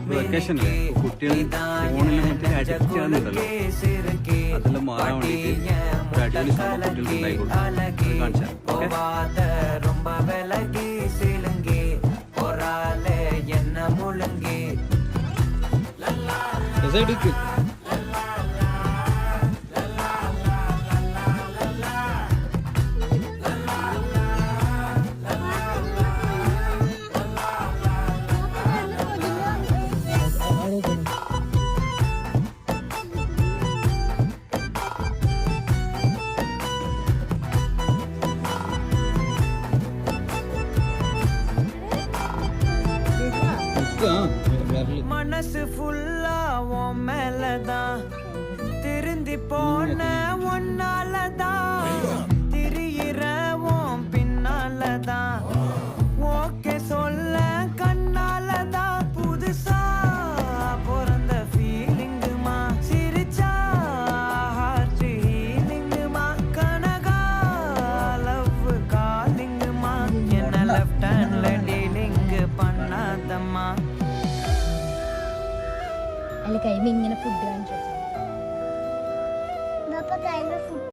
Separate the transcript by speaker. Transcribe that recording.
Speaker 1: വെക്കേഷനല്ലേ കുട്ടികൾ ഫോണിലും മറ്റേ അഡിക്റ്റ് ആകുന്നുണ്ടല്ലോ അതെല്ലാം മാറാൻ വേണ്ടിയിട്ട് ഒരു അടിപൊളി സംഭവം കുട്ടികൾക്ക് ഉണ്ടായി കൊടുക്കും കാണിച്ചാൽ ഓക്കെ
Speaker 2: மனசு ஃபுல்லா உன் மேலதான் திருந்தி போன ஒன்னாலதான் திரியிற உன் பின்னாலதான் ஓகே சொல்ல கண்ணாலதான் புதுசா பிறந்த ஃபீலிங்குமா சிரிச்சா ஹார்ட் ஹீலிங்குமா கனகா லவ் காலிங்குமா என்ன லெஃப்ட் ஹேண்ட்ல டீலிங் பண்ணாதம்மா
Speaker 3: അല്ല കൈമ ഇങ്ങനെ ഫുഡ് കാണിച്ചു